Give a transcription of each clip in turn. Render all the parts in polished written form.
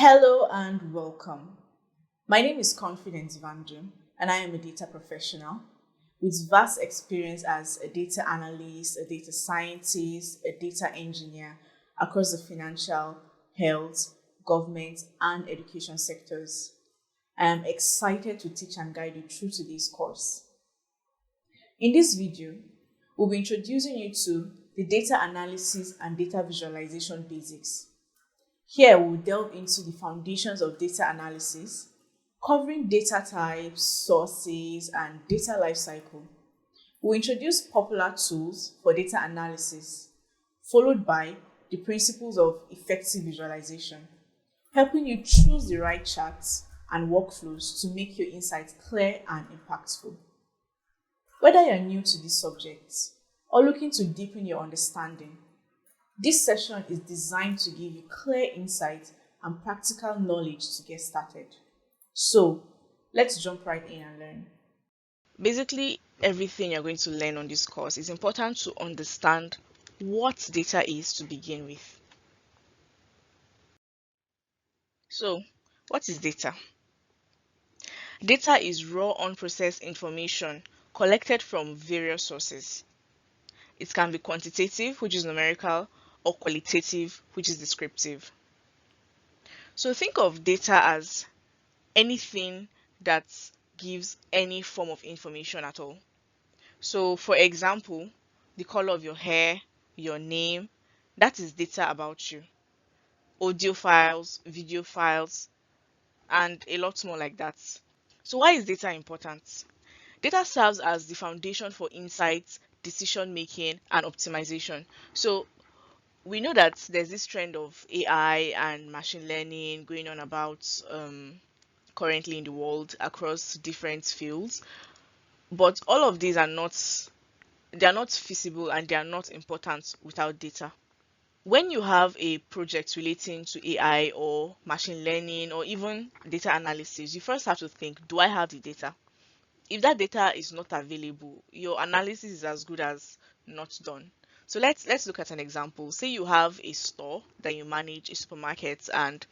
Hello and welcome. My name is Confidence Vanju, and I am a data professional with vast experience as a data analyst, a data scientist, a data engineer across the financial, health, government, and education sectors. I am excited to teach and guide you through today's course. In this video, we'll be introducing you to the data analysis and data visualization basics. Here, we'll delve into the foundations of data analysis, covering data types, sources, and data lifecycle. We'll introduce popular tools for data analysis, followed by the principles of effective visualization, helping you choose the right charts and workflows to make your insights clear and impactful. Whether you're new to this subject or looking to deepen your understanding, this session is designed to give you clear insight and practical knowledge to get started. So, let's jump right in and learn. Basically, everything you're going to learn on this course is important to understand what data is to begin with. So, what is data? Data is raw, unprocessed information collected from various sources. It can be quantitative, which is numerical, or qualitative, which is descriptive. So, think of data as anything that gives any form of information at all. So, for example, the color of your hair, your name, that is data about you. Audio files, video files, and a lot more like that. So, why is data important? Data serves as the foundation for insights, decision making, and optimization. So, we know that there's this trend of AI and machine learning going on about currently in the world across different fields, but all of these are not they are not feasible and they are not important without data. When you have a project relating to AI or machine learning or even data analysis, you first have to think, do I have the data? If that data is not available, your analysis is as good as not done. So let's look at an example. Say you have a store that you manage, a supermarket, and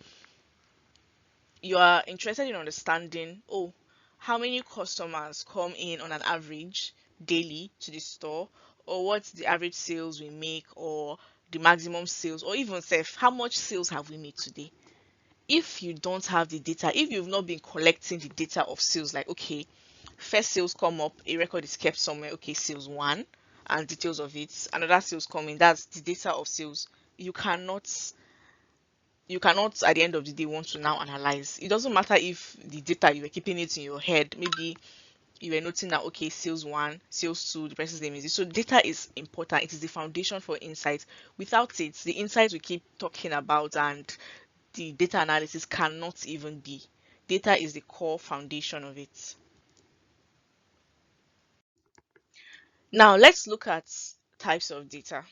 you are interested in understanding, oh, how many customers come in on an average daily to the store, or what's the average sales we make, or the maximum sales, or even self, how much sales have we made today? If you don't have the data, if you've not been collecting the data of sales, like, okay, first sales come up, a record is kept somewhere, okay, sales one, and details of it, another sales coming, that's the data of sales. You cannot at the end of the day want to now analyze. It doesn't matter if the data you were keeping it in your head, maybe you were noting that, okay, sales one, sales two, the person's name is this. So data is important. It is the foundation for insight. Without it, the insights we keep talking about and the data analysis cannot even be. Data is the core foundation of it. Now let's look at types of data.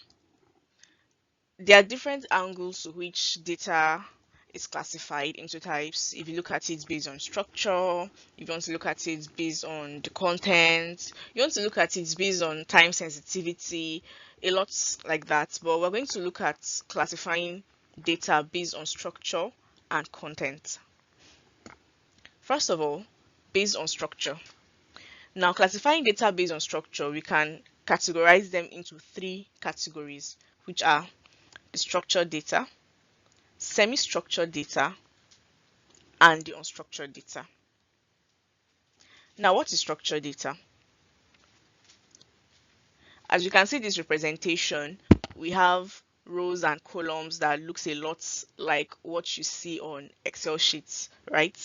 There are different angles to which data is classified into types. If you look at it based on structure, if you want to look at it based on the content, you want to look at it based on time sensitivity, a lot like that. But we're going to look at classifying data based on structure and content. First of all, based on structure. Now, classifying data based on structure, we can categorize them into three categories, which are the structured data, semi-structured data, and the unstructured data. Now, what is structured data? As you can see this representation, we have rows and columns that looks a lot like what you see on Excel sheets, right?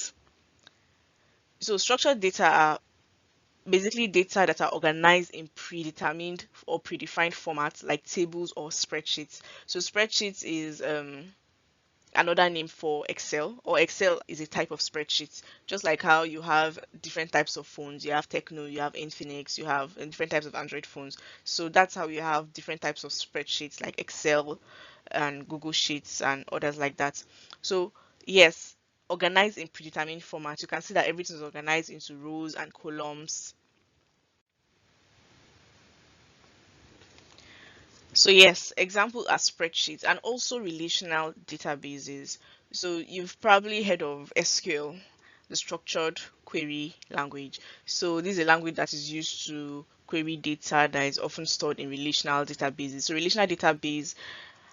So structured data are basically data that are organized in predetermined or predefined formats like tables or spreadsheets. So spreadsheets is another name for Excel, or Excel is a type of spreadsheet. Just like how you have different types of phones, you have Techno, you have Infinix, you have different types of Android phones. So that's how you have different types of spreadsheets like Excel and Google Sheets and others like that. So yes, organized in predetermined format. You can see that everything is organized into rows and columns. So yes, example are spreadsheets and also relational databases. So you've probably heard of SQL, the structured query language. So this is a language that is used to query data that is often stored in relational databases. So relational database,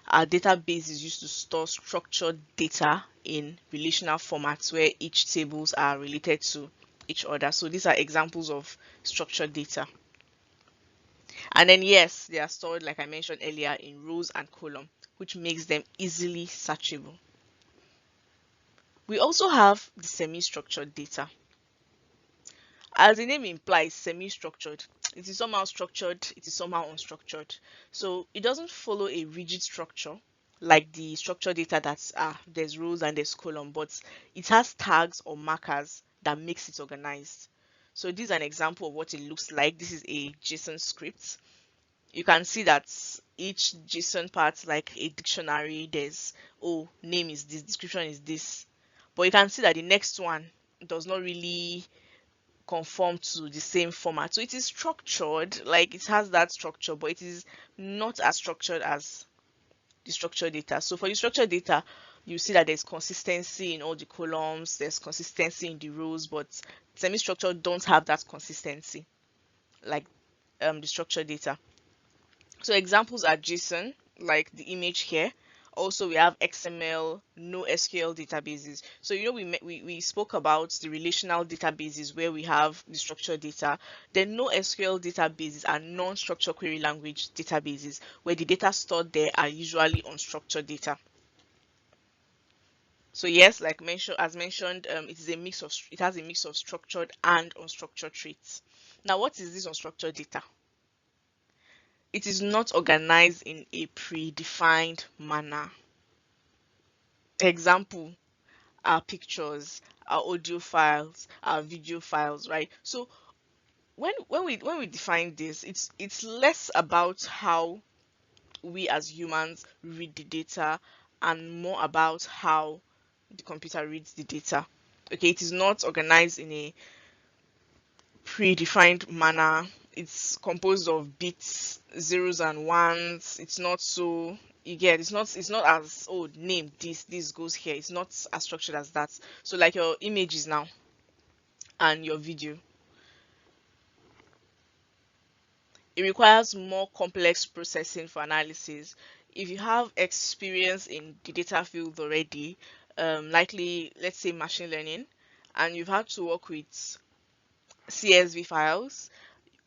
our database is used to store structured data in relational formats where each tables are related to each other. So these are examples of structured data. And then yes, they are stored, like I mentioned earlier, in rows and column, which makes them easily searchable. We also have the semi-structured data. As the name implies, semi-structured. It is somehow structured, it is somehow unstructured. So it doesn't follow a rigid structure like the structured data that's there's rows and there's column, but it has tags or markers that makes it organized. So this is an example of what it looks like. This is a JSON script. You can see that each JSON part, like a dictionary, there's, oh, name is this, description is this. But you can see that the next one does not really conform to the same format. So it is structured, like it has that structure, but it is not as structured as the structured data. So for the structured data, you see that there's consistency in all the columns, there's consistency in the rows, but semi-structured don't have that consistency like the structured data. So examples are JSON, like the image here. Also, we have XML, NoSQL databases. So we spoke about the relational databases where we have the structured data. The NoSQL databases are non-structured query language databases where the data stored there are usually unstructured data. So yes, like mentioned, it has a mix of structured and unstructured traits. Now, what is this unstructured data? It is not organized in a predefined manner. Example, our pictures, our audio files, our video files, right? So when we define this, it's less about how we as humans read the data and more about how the computer reads the data. Okay, it is not organized in a predefined manner. It's composed of bits, zeros and ones. It's not so, you get, it's not as, oh, name this goes here. It's not as structured as that. So like your images now and your video, it requires more complex processing for analysis. If you have experience in the data field already, likely let's say machine learning, and you've had to work with CSV files,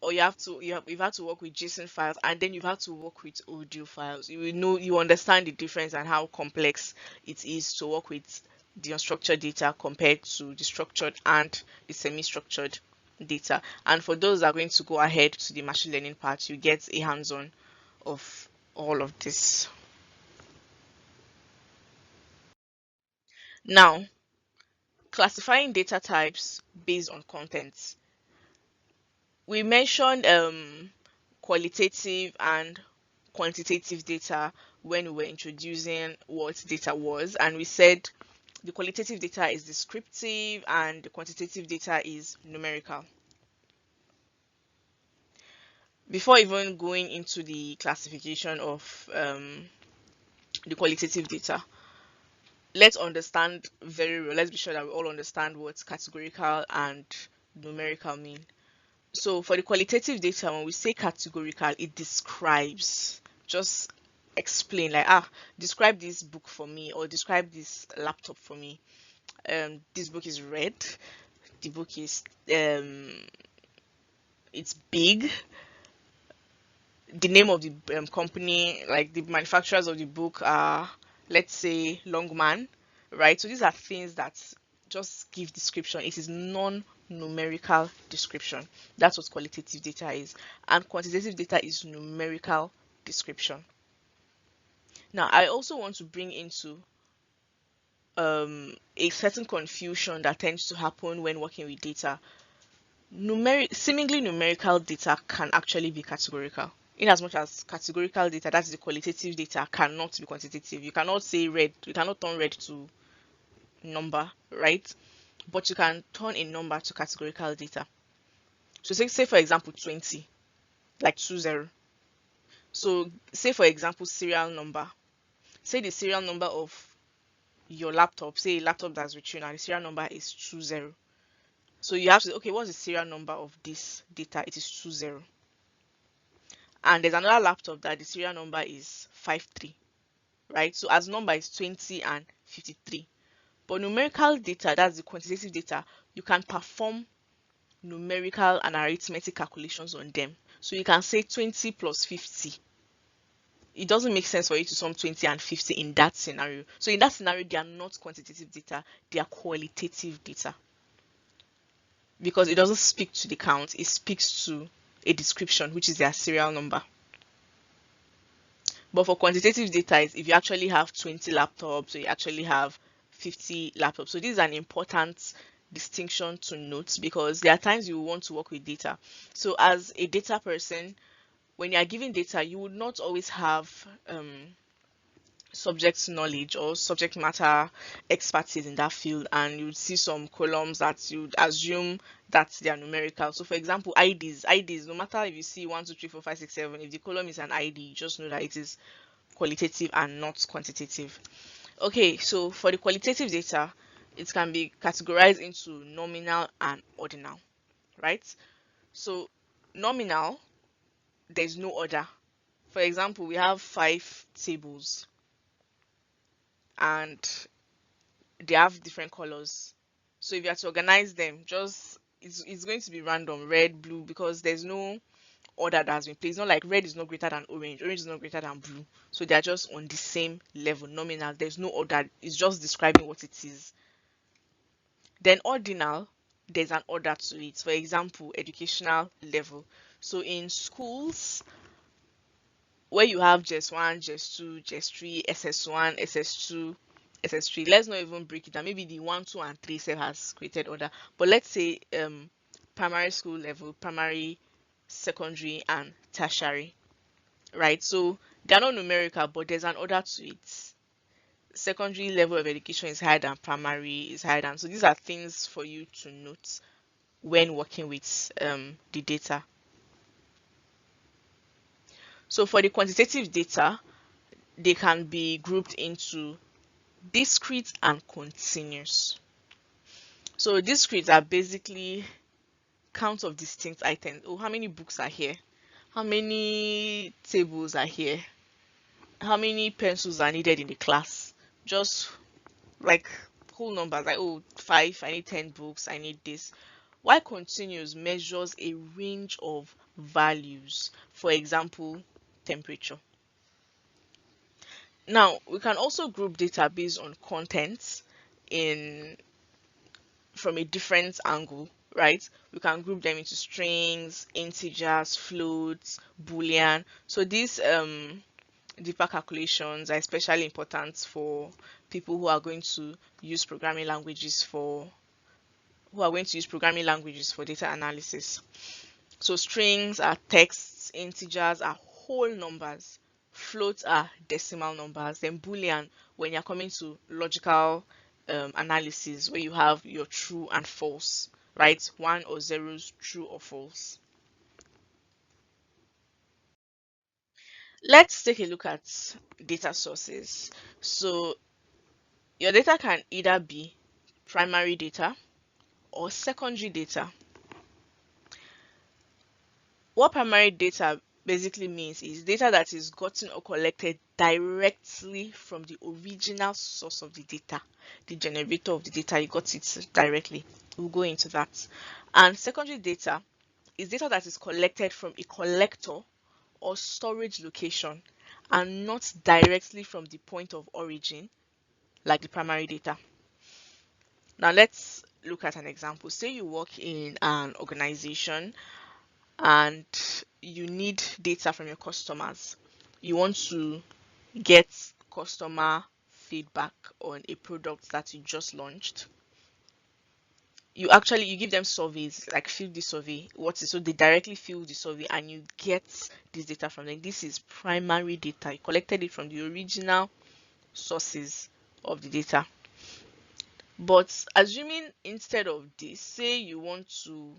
or you've had to work with JSON files, and then you've had to work with audio files. You will know, you understand the difference and how complex it is to work with the unstructured data compared to the structured and the semi-structured data. And for those that are going to go ahead to the machine learning part, you get a hands-on of all of this. Now, classifying data types based on content. We mentioned qualitative and quantitative data when we were introducing what data was, and we said the qualitative data is descriptive and the quantitative data is numerical. Before even going into the classification of the qualitative data, let's understand very well, let's be sure that we all understand what categorical and numerical mean. So for the qualitative data, when we say categorical, it describes, just explain, like, describe this book for me, or describe this laptop for me. This book is red. The book is it's big. The name of the company, like the manufacturers of the book, are, let's say, Longman, right? So these are things that just give description. It is non-numerical description. That's what qualitative data is, and quantitative data is numerical description. Now, I also want to bring into a certain confusion that tends to happen when working with data. Seemingly numerical data can actually be categorical. In as much as categorical data, that's the qualitative data, cannot be quantitative. You cannot say red, you cannot turn red to number, right? But you can turn a number to categorical data. So say for example 20, like 20. So say for example serial number. Say the serial number of your laptop, say a laptop that's with you now, the serial number is 20. So you have to, okay, what's the serial number of this data? It is 20. And there's another laptop that the serial number is 53, right? So as number is 20 and 53. But numerical data, that's the quantitative data, you can perform numerical and arithmetic calculations on them. So you can say 20 plus 50. It doesn't make sense for you to sum 20 and 50 in that scenario. So in that scenario, they are not quantitative data, they are qualitative data. Because it doesn't speak to the count, it speaks to a description, which is their serial number. But for quantitative data, if you actually have 20 laptops, or you actually have 50 laptops. So this is an important distinction to note, because there are times you want to work with data. So as a data person, when you are giving data, you would not always have subject knowledge or subject matter expertise in that field, and you would see some columns that you'd assume that they are numerical. So for example, IDs, no matter if you see 1 2 3 4 5 6 7, if the column is an ID, you just know that it is qualitative and not quantitative. Okay, so for the qualitative data, it can be categorized into nominal and ordinal, right? So nominal, there's no order. For example, we have 5 tables and they have different colors. So if you have to organize them, just it's going to be random, red, blue, because there's no order that has been placed. It's not like red is not greater than orange is not greater than blue. So they are just on the same level, nominal. There's no order. It's just describing what it is. Then ordinal, there's an order to it. For example, educational level. So in schools, where you have JS1, JS2, JS3, SS1, SS2, SS3, let's not even break it down. Maybe the 1, 2, and 3 cell has created order. But let's say primary school level, primary, secondary, and tertiary, right? So they're not numerical, but there's an order to it. Secondary level of education is higher than primary, is higher than. So these are things for you to note when working with the data. So for the quantitative data, they can be grouped into discrete and continuous. So discrete are basically count of distinct items. Oh, how many books are here? How many tables are here? How many pencils are needed in the class? Just like whole numbers, like, oh, 5, I need 10 books, I need this. While continuous measures a range of values, for example, temperature. Now, we can also group data based on content from a different angle, right? We can group them into strings, integers, floats, boolean. So these deeper calculations are especially important for people who are going to use programming languages for data analysis. So strings are texts, integers are whole numbers, floats are decimal numbers, then boolean when you're coming to logical analysis, where you have your true and false, right? 1 or 0s, true or false. Let's take a look at data sources. So your data can either be primary data or secondary data. What primary data basically means is data that is gotten or collected directly from the original source of the data, the generator of the data. You got it directly. We'll go into that. And secondary data is data that is collected from a collector or storage location and not directly from the point of origin, like the primary data. Now let's look at an example. Say you work in an organization and you need data from your customers. You want to get customer feedback on a product that you just launched. You give them surveys, like fill the survey, so they directly fill the survey and you get this data from them. This is primary data. You collected it from the original sources of the data. But assuming instead of this, say you want to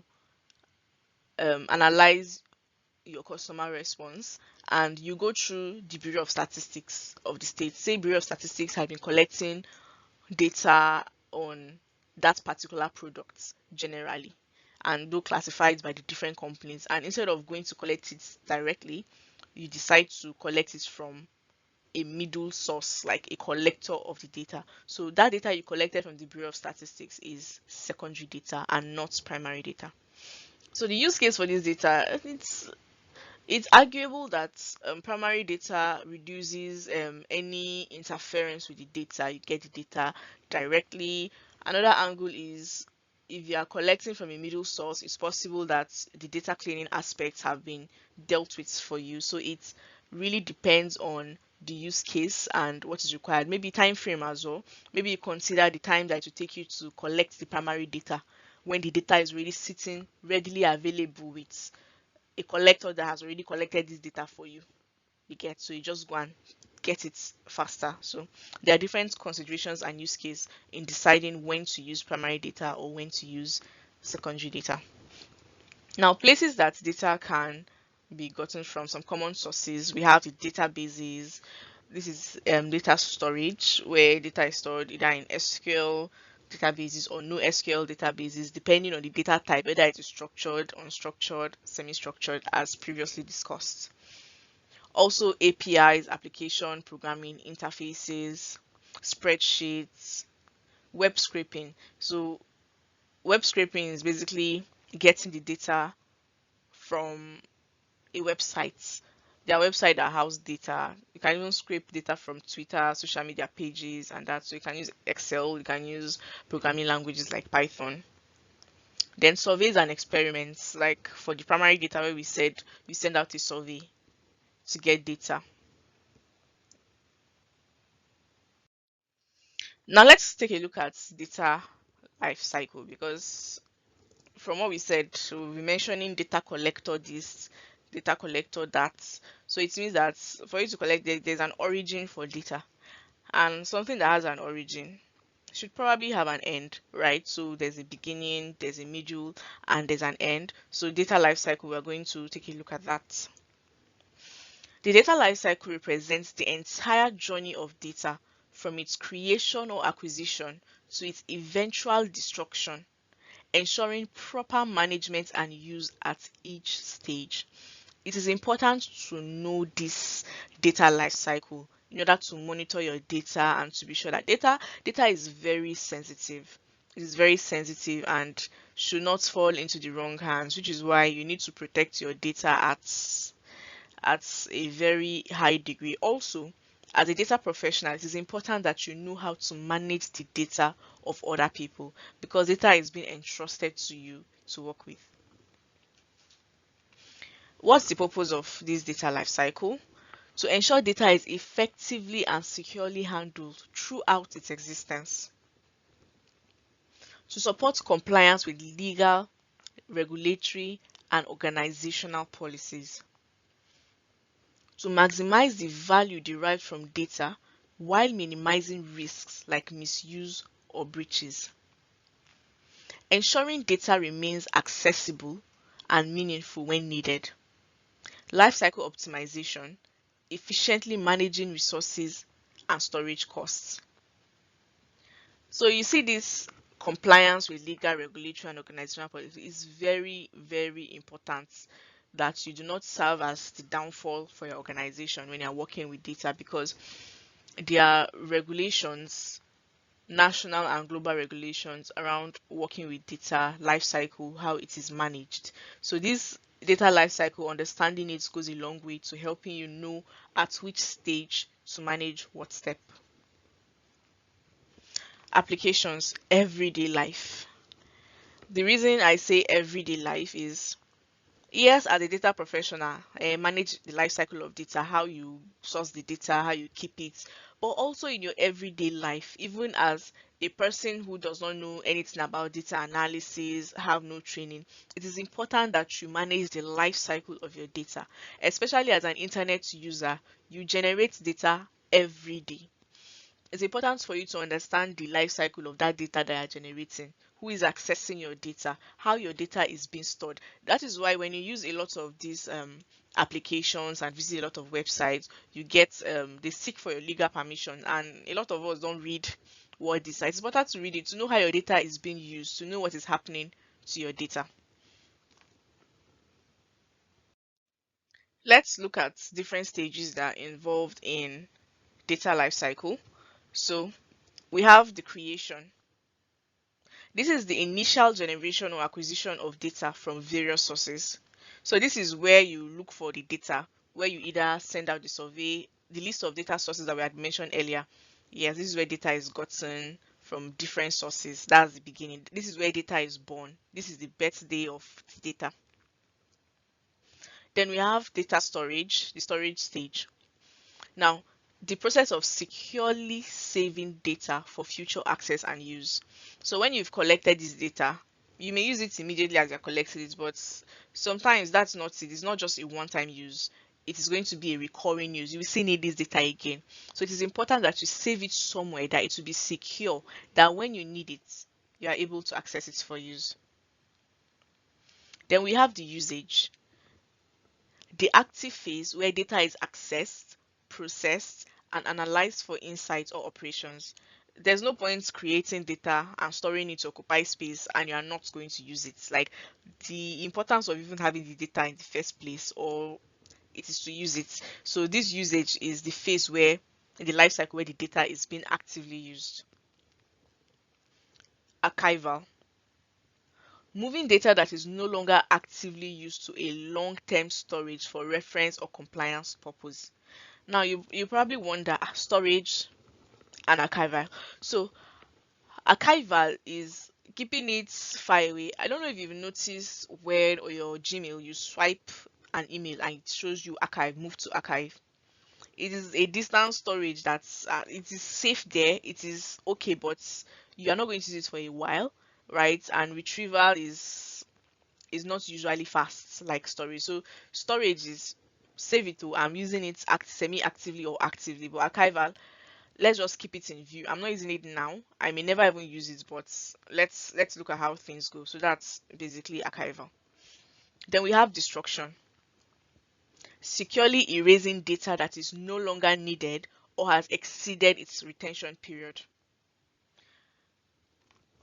analyze your customer response and you go through the Bureau of Statistics of the state. Say Bureau of Statistics have been collecting data on that particular product generally, and do classify it by the different companies. And instead of going to collect it directly, you decide to collect it from a middle source, like a collector of the data. So that data you collected from the Bureau of Statistics is secondary data and not primary data. So the use case for this data, it's arguable that primary data reduces any interference with the data. You get the data directly. Another angle is if you are collecting from a middle source, it's possible that the data cleaning aspects have been dealt with for you. So it really depends on the use case and what is required. Maybe time frame as well. Maybe you consider the time that it will take you to collect the primary data when the data is really sitting readily available with a collector that has already collected this data for you. You get, so you just go and get it faster. So there are different considerations and use case in deciding when to use primary data or when to use secondary data. Now, places that data can be gotten from, some common sources, we have the databases. This is data storage, where data is stored either in SQL databases or no SQL databases, depending on the data type, whether it is structured, unstructured, semi-structured, as previously discussed. Also, APIs, application programming interfaces, spreadsheets, web scraping. So web scraping is basically getting the data from a website. There are websites that house data. You can even scrape data from Twitter, social media pages, and that. So you can use Excel, you can use programming languages like Python. Then surveys and experiments, like for the primary data where we said we send out a survey to get data. Now let's take a look at data life cycle, because from what we said, so we'll be mentioning data collector this, data collector that. So it means that for you to collect, there's an origin for data, and something that has an origin should probably have an end, right? So there's a beginning, there's a middle, and there's an end. So data life cycle, we're going to take a look at that. The data lifecycle represents the entire journey of data from its creation or acquisition to its eventual destruction, ensuring proper management and use at each stage. It is important to know this data lifecycle in order to monitor your data and to be sure that data is very sensitive. It is very sensitive and should not fall into the wrong hands, which is why you need to protect your data at a very high degree. Also, as a data professional, it is important that you know how to manage the data of other people, because data is being entrusted to you to work with. What's the purpose of this data lifecycle? To ensure data is effectively and securely handled throughout its existence. To support compliance with legal, regulatory, and organizational policies. To maximize the value derived from data while minimizing risks like misuse or breaches. Ensuring data remains accessible and meaningful when needed. Lifecycle optimization, efficiently managing resources and storage costs. So you see, this compliance with legal, regulatory, and organizational policy is very, very important, that you do not serve as the downfall for your organization when you're working with data, because there are regulations, national and global regulations around working with data lifecycle, how it is managed. So this data lifecycle, understanding it goes a long way to helping you know at which stage to manage what step. Applications, everyday life. The reason I say everyday life is, yes, as a data professional, manage the life cycle of data, how you source the data, how you keep it, but also in your everyday life, even as a person who does not know anything about data analysis, have no training, it is important that you manage the life cycle of your data. Especially as an internet user, you generate data every day. It's important for you to understand the life cycle of that data that you're generating, who is accessing your data, how your data is being stored. That is why when you use a lot of these applications and visit a lot of websites, you get they seek for your legal permission, and a lot of us don't read what this is. It's important to read it to know how your data is being used, to know what is happening to your data. Let's look at different stages that are involved in data lifecycle. So we have the creation. This is the initial generation or acquisition of data from various sources. So this is where you look for the data, where you either send out the survey, the list of data sources that we had mentioned earlier. Yes, this is where data is gotten from different sources. That's the beginning. This is where data is born. This is the birthday of the data. Then we have data storage, the storage stage. Now, the process of securely saving data for future access and use. So when you've collected this data, you may use it immediately as you're collecting it, but sometimes that's not it. It's not just a one-time use. It is going to be a recurring use. You will still need this data again. So it is important that you save it somewhere that it will be secure, that when you need it, you are able to access it for use. Then we have the usage, the active phase where data is accessed, processed, and analyzed for insights or operations. There's no point creating data and storing it to occupy space and you are not going to use it. Like, the importance of even having the data in the first place, or it is to use it. So this usage is the phase where in the life cycle where the data is being actively used. Archival. Moving data that is no longer actively used to a long-term storage for reference or compliance purpose. Now you probably wonder, storage and archival. So archival is keeping it far away. I don't know if you've noticed where on your Gmail you swipe an email and it shows you archive, move to archive. It is a distant storage that's it is safe there, it is okay, but you are not going to use it for a while, right? And retrieval is not usually fast like storage. So storage is save it to, I'm using it semi-actively or actively, but archival, let's just keep it in view. I'm not using it now, I may never even use it, but let's look at how things go. So that's basically archival. Then we have destruction, securely erasing data that is no longer needed or has exceeded its retention period.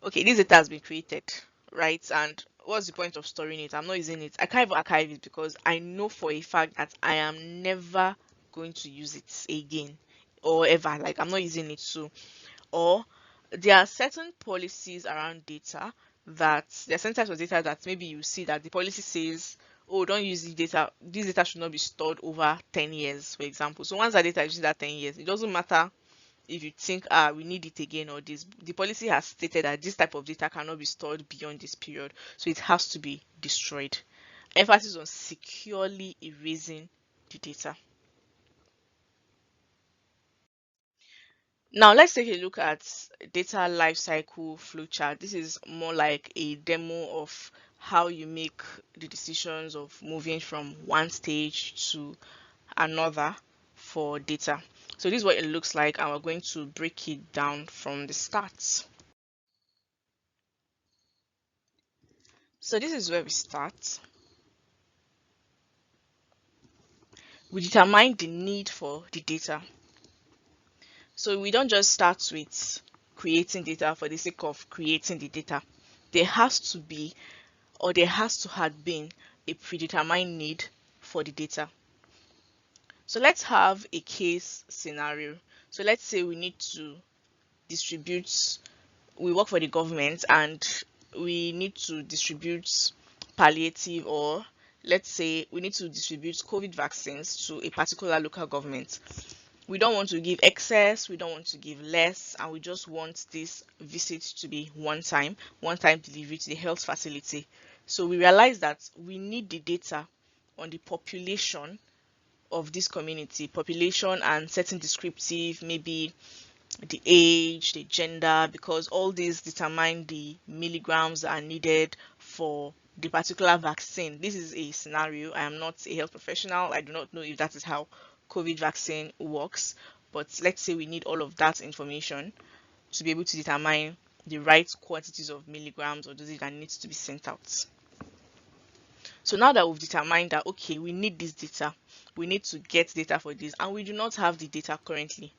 Okay, this data has been created, right? And what's the point of storing it? I'm not using it. I can't even archive it because I know for a fact that I am never going to use it again or ever. Like, I'm not using it. So, or there are certain policies around data, that there are certain types of data that maybe you see that the policy says, oh, don't use this data should not be stored over 10 years, for example. So once that data is that 10 years, it doesn't matter if you think, we need it again, or this, the policy has stated that this type of data cannot be stored beyond this period, so it has to be destroyed. Emphasis on securely erasing the data. Now let's take a look at data lifecycle flowchart. This is more like a demo of how you make the decisions of moving from one stage to another for data. So this is what it looks like, and we're going to break it down from the start. So this is where we start. We determine the need for the data. So we don't just start with creating data for the sake of creating the data. There has to be, or there has to have been, a predetermined need for the data. So let's have a case scenario. So let's say we need to distribute, we work for the government and we need to distribute palliative, or let's say we need to distribute COVID vaccines to a particular local government. We don't want to give excess, we don't want to give less, and we just want this visit to be one-time delivery to the health facility. So we realize that we need the data on the population of this community, population and certain descriptive, maybe the age, the gender, because all these determine the milligrams that are needed for the particular vaccine. This is a scenario. I am not a health professional. I do not know if that is how COVID vaccine works, but let's say we need all of that information to be able to determine the right quantities of milligrams or dosage that needs to be sent out. So now that we've determined that, okay, we need this data, we need to get data for this, and we do not have the data currently,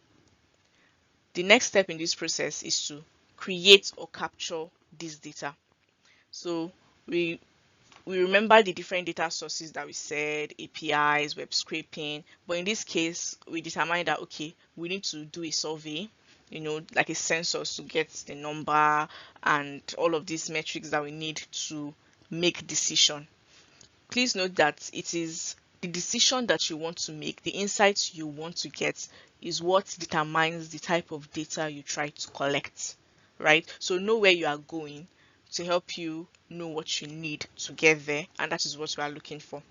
the next step in this process is to create or capture this data. So we remember the different data sources that we said, APIs, web scraping, but in this case, we determined that, okay, we need to do a survey, like a census to get the number and all of these metrics that we need to make decision. Please note that it is the decision that you want to make, the insights you want to get is what determines the type of data you try to collect, right? So know where you are going to help you know what you need to get there, and that is what we are looking for.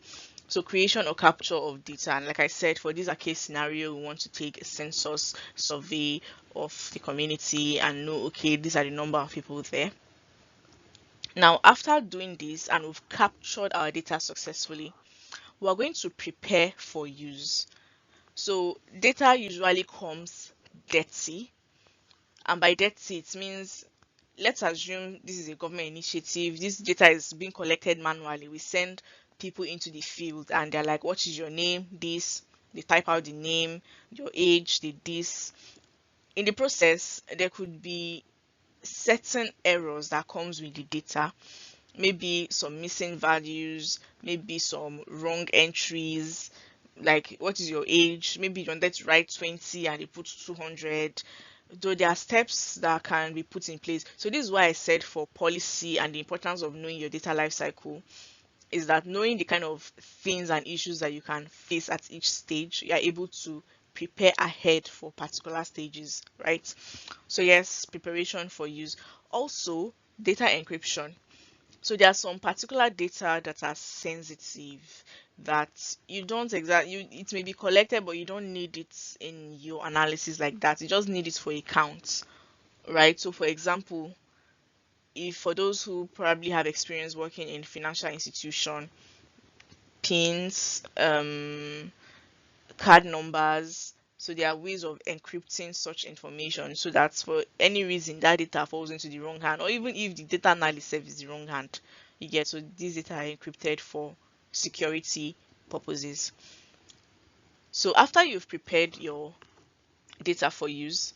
So creation or capture of data, and like I said, for this case scenario, we want to take a census survey of the community and know, okay, these are the number of people there. Now, after doing this and we've captured our data successfully, we're going to prepare for use. So data usually comes dirty, and by dirty it means, let's assume this is a government initiative, this data is being collected manually. We send people into the field and they're like, what is your name? This, they type out the name, your age, this. In the process, there could be certain errors that comes with the data, maybe some missing values, maybe some wrong entries, like what is your age? Maybe you wanted to write 20 and you put 200. Though there are steps that can be put in place. So this is why I said for policy and the importance of knowing your data lifecycle is that knowing the kind of things and issues that you can face at each stage, you are able to prepare ahead for particular stages, right? So yes, preparation for use. Also, data encryption. So there are some particular data that are sensitive that you don't exactly, it may be collected, but you don't need it in your analysis like that. You just need it for a count, right? So for example, if for those who probably have experience working in financial institution, pins, card numbers, so there are ways of encrypting such information so that for any reason that data falls into the wrong hand, or even if the data analysis is the wrong hand, you get, so these data are encrypted for security purposes. So after you've prepared your data for use,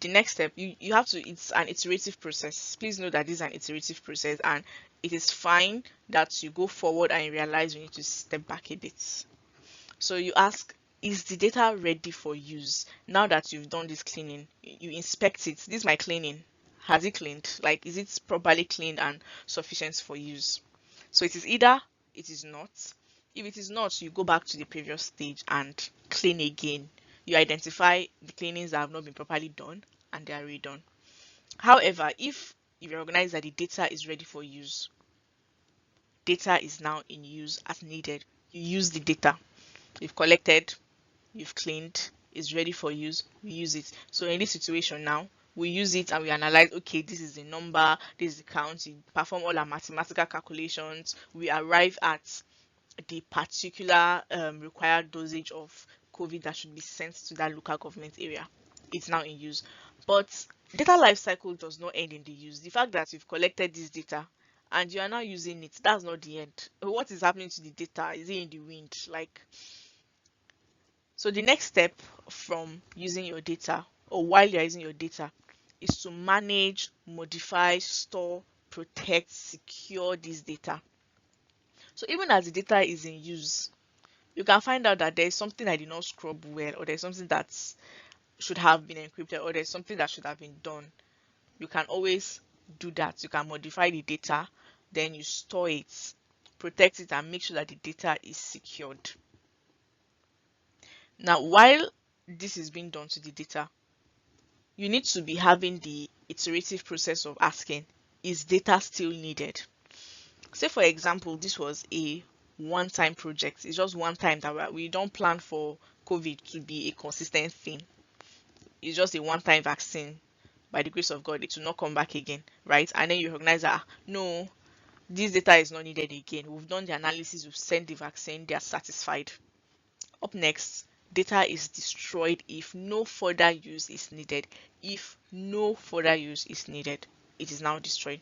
the next step, you have to, it's an iterative process. Please know that this is an iterative process, and it is fine that you go forward and you realize you need to step back a bit. So you ask, is the data ready for use? Now that you've done this cleaning, you inspect it. This is my cleaning. Has it cleaned? Like, is it properly cleaned and sufficient for use? So it is either it is not. If it is not, you go back to the previous stage and clean again. You identify the cleanings that have not been properly done and they are redone. However, if you recognize that the data is ready for use, data is now in use as needed. You use the data. You've collected, you've cleaned, it's ready for use, we use it. So in this situation now, we use it and we analyze, okay, this is the number, this is the count, we perform all our mathematical calculations, we arrive at the particular required dosage of COVID that should be sent to that local government area. It's now in use. But data lifecycle does not end in the use. The fact that you've collected this data and you are now using it, that's not the end. What is happening to the data? Is it in the wind? So the next step from using your data, or while you're using your data, is to manage, modify, store, protect, secure this data. So even as the data is in use, you can find out that there's something I did not scrub well, or there's something that should have been encrypted, or there's something that should have been done. You can always do that. You can modify the data, then you store it, protect it, and make sure that the data is secured. Now, while this is being done to the data, you need to be having the iterative process of asking, is data still needed? Say, for example, this was a one-time project. It's just one time that we don't plan for COVID to be a consistent thing. It's just a one-time vaccine. By the grace of God, it will not come back again, right? And then you recognize that, no, this data is not needed again. We've done the analysis, we've sent the vaccine, they are satisfied. Up next, data is destroyed if no further use is needed. If no further use is needed, it is now destroyed.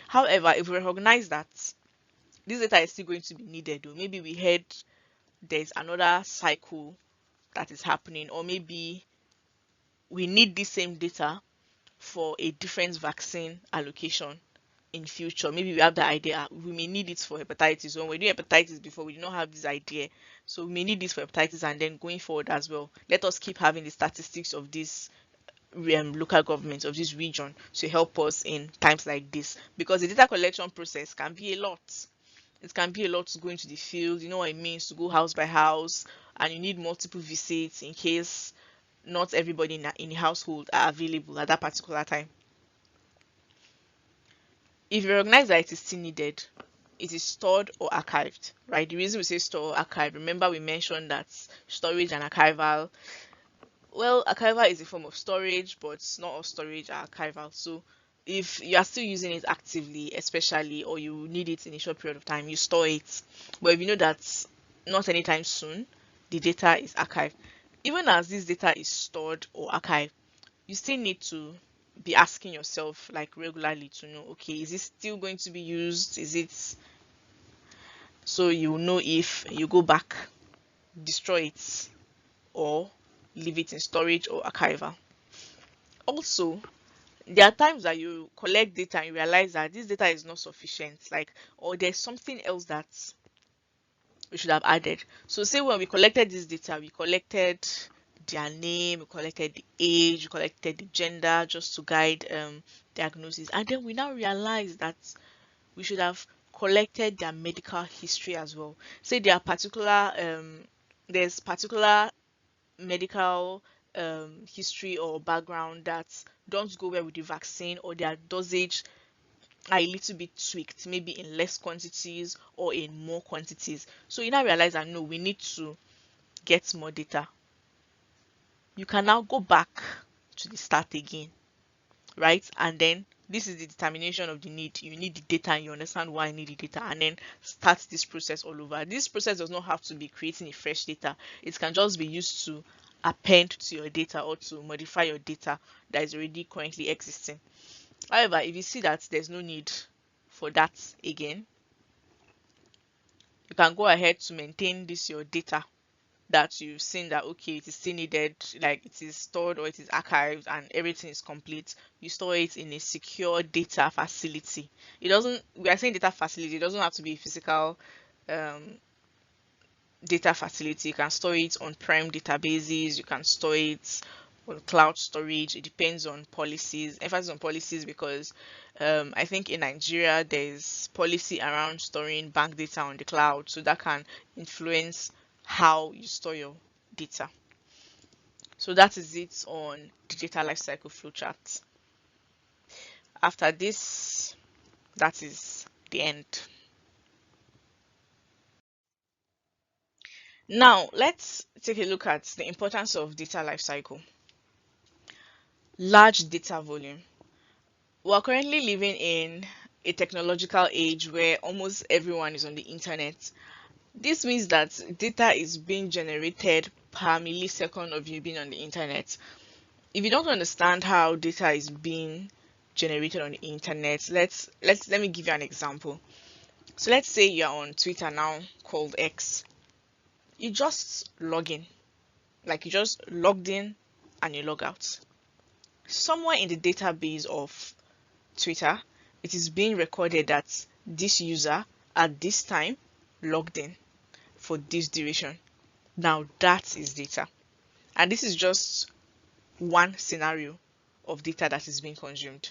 However, if we recognize that this data is still going to be needed, or maybe we heard there's another cycle that is happening, or maybe we need the same data for a different vaccine allocation in future. Maybe we have the idea, we may need it for hepatitis. When we do hepatitis before, we did not have this idea, so we may need this for hepatitis, and then going forward as well, let us keep having the statistics of this local government, of this region, to help us in times like this, because the data collection process can be a lot. It can be a lot to go into the field, you know what it means to go house by house, and you need multiple visits in case not everybody in the household are available at that particular time. If you recognize that it is still needed, it is stored or archived, right? The reason we say store or archive, remember we mentioned that storage and archival, well, archival is a form of storage, but not all storage are archival. So if you are still using it actively, especially, or you need it in a short period of time, you store it. But if you know that not anytime soon, the data is archived. Even as this data is stored or archived, you still need to be asking yourself like regularly to know, okay, is it still going to be used? Is it, so you know if you go back, destroy it, or leave it in storage or archival. Also, there are times that you collect data and you realize that this data is not sufficient, like, or there's something else that we should have added. So say when we collected this data, we collected their name, we collected the age, we collected the gender, just to guide diagnosis, and then we now realize that we should have collected their medical history as well. Say there are particular there's particular medical history or background that don't go well with the vaccine, or their dosage are a little bit tweaked, maybe in less quantities or in more quantities. So you now realize that no, we need to get more data. You can now go back to the start again, right? And then this is the determination of the need. You need the data and you understand why I need the data, and then start this process all over. This process does not have to be creating a fresh data. It can just be used to append to your data or to modify your data that is already currently existing. However, if you see that there's no need for that again, you can go ahead to maintain this your data that you've seen that okay, it is still needed, like it is stored or it is archived and everything is complete. You store it in a secure data facility. It doesn't, we are saying data facility, it doesn't have to be a physical data facility. You can store it on prem databases, you can store it on cloud storage. It depends on policies, emphasis on policies, because I think in Nigeria there's policy around storing bank data on the cloud, so that can influence how you store your data. So that is it on the data lifecycle flowchart. After this, that is the end. Now let's take a look at the importance of data lifecycle. Large data volume. We are currently living in a technological age where almost everyone is on the internet. This means that data is being generated per millisecond of you being on the internet. If you don't understand how data is being generated on the internet, let me give you an example. So let's say you're on Twitter now, called X. You just log in, like you just logged in and you log out. Somewhere in the database of Twitter, it is being recorded that this user at this time logged in for this duration. Now that is data, and this is just one scenario of data that is being consumed.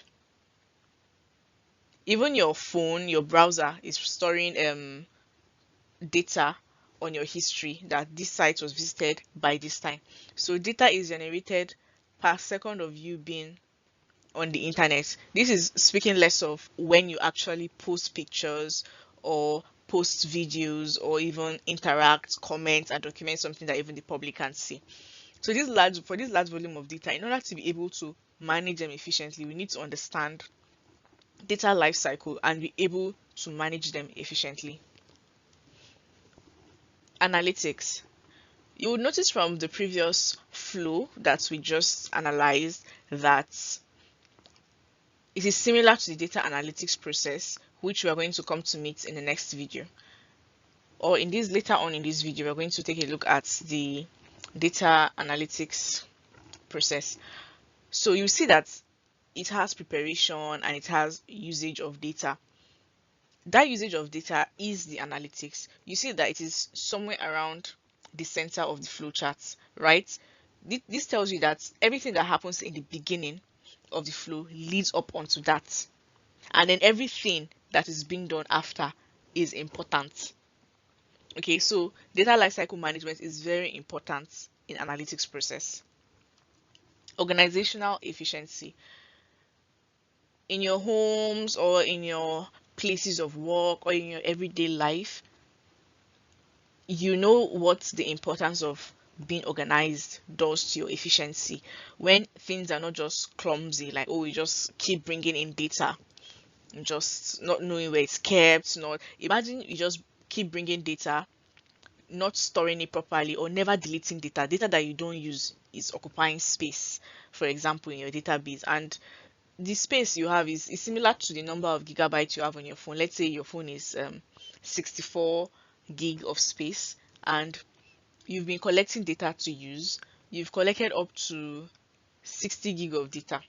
Even your phone, your browser is storing data on your history that this site was visited by this time. So data is generated per second of you being on the internet. This is speaking less of when you actually post pictures or post videos or even interact, comment, and document something that even the public can see. So for this large volume of data, in order to be able to manage them efficiently, we need to understand data lifecycle and be able to manage them efficiently. Analytics. You would notice from the previous flow that we just analyzed that it is similar to the data analytics process, which we are going to come to meet in the next video. Or in this later on in this video, we're going to take a look at the data analytics process. So you see that it has preparation and it has usage of data. That usage of data is the analytics. You see that it is somewhere around the center of the flowchart, right? This tells you that everything that happens in the beginning of the flow leads up onto that. And then everything that is being done after is important. Okay, so data lifecycle management is very important in analytics process. Organizational efficiency. In your homes or in your places of work or in your everyday life, you know what the importance of being organized does to your efficiency when things are not just clumsy, like, oh, you just keep bringing in data, just not knowing where it's kept. Not imagine you just keep bringing data, not storing it properly, or never deleting data that you don't use is occupying space, for example, in your database, and the space you have is similar to the number of gigabytes you have on your phone. Let's say your phone is 64 gig of space and you've been collecting data to use. You've collected up to 60 gig of data.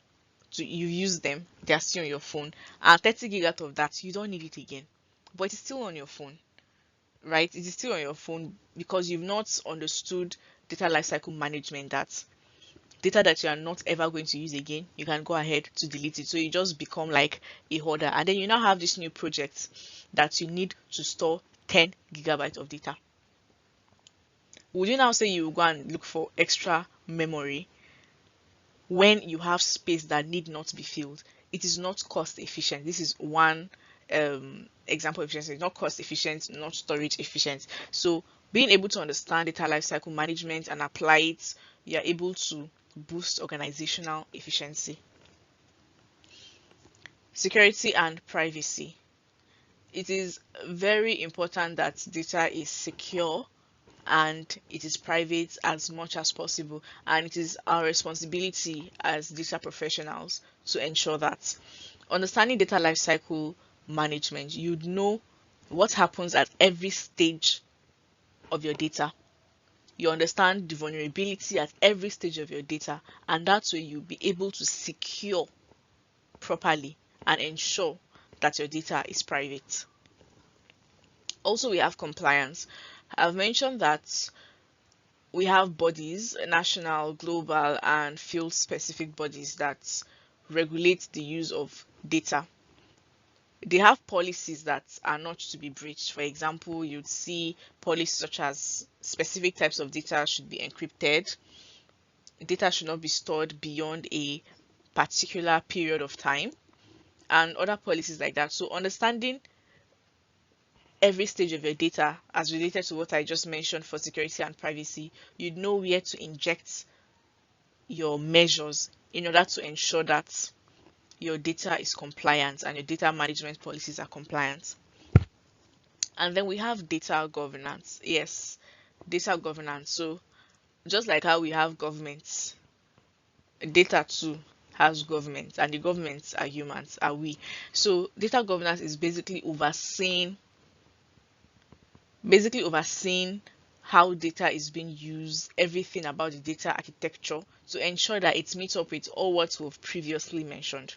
So you use them, they're still on your phone, and 30 gig out of that, you don't need it again. But it's still on your phone, right? It is still on your phone because you've not understood data lifecycle management, that data that you are not ever going to use again, you can go ahead to delete it. So you just become like a hoarder. And then you now have this new project that you need to store 10 gigabytes of data. Would you now say you will go and look for extra memory when you have space that need not be filled? It is not cost efficient. This is one example of efficiency. It's not cost efficient, not storage efficient. So being able to understand data lifecycle management and apply it, you are able to boost organizational efficiency. Security and privacy. It is very important that data is secure and it is private as much as possible, and it is our responsibility as data professionals to ensure that. Understanding data lifecycle management, you'd know what happens at every stage of your data. You understand the vulnerability at every stage of your data, and that way you'll be able to secure properly and ensure that your data is private. Also, we have compliance. I've mentioned that we have bodies, national, global, and field specific bodies that regulate the use of data. They have policies that are not to be breached. For example, you'd see policies such as specific types of data should be encrypted, data should not be stored beyond a particular period of time, and other policies like that. So understanding every stage of your data as related to what I just mentioned for security and privacy, you'd know where to inject your measures in order to ensure that your data is compliant and your data management policies are compliant. And then we have data governance. Yes, data governance. So just like how we have governments, data too has governments, and the governments are humans, are we. So data governance is basically overseeing how data is being used, everything about the data architecture, to ensure that it meets up with all what we've previously mentioned.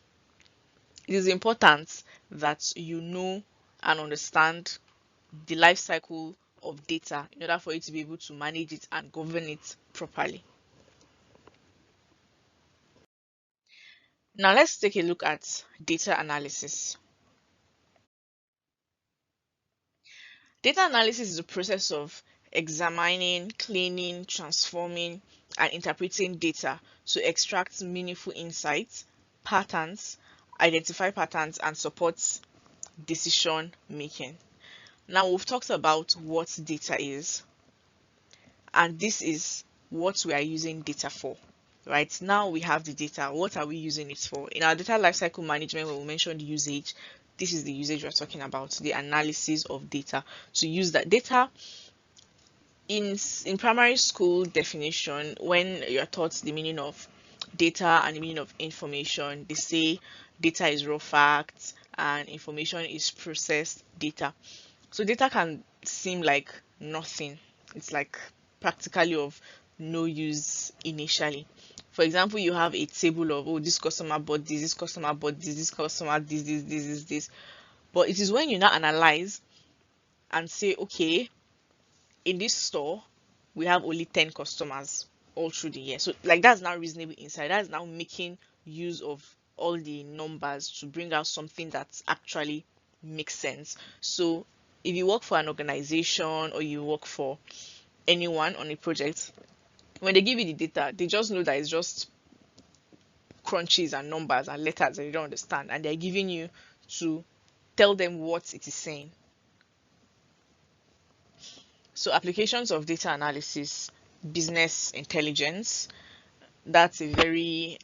It is important that you know and understand the life cycle of data in order for you to be able to manage it and govern it properly. Now let's take a look at data analysis. Data analysis is the process of examining, cleaning, transforming, and interpreting data to extract meaningful insights, patterns, identify patterns, and support decision making. Now we've talked about what data is, and this is what we are using data for. Right now we have the data. What are we using it for? In our data lifecycle management, when we mentioned usage, this is the usage we're talking about, the analysis of data. To use that data in primary school definition, when you're taught the meaning of data and the meaning of information, they say data is raw facts and information is processed data. So data can seem like nothing. It's like practically of no use initially. For example, you have a table of, oh, this customer bought this customer bought this customer this. But it is when you now analyze and say, okay, in this store, we have only 10 customers all through the year. So like that's now reasonable insight. That's now making use of all the numbers to bring out something that actually makes sense. So if you work for an organization or you work for anyone on a project, when they give you the data, they just know that it's just crunches and numbers and letters that you don't understand, and they're giving you to tell them what it is saying. So applications of data analysis, business intelligence, that's a very,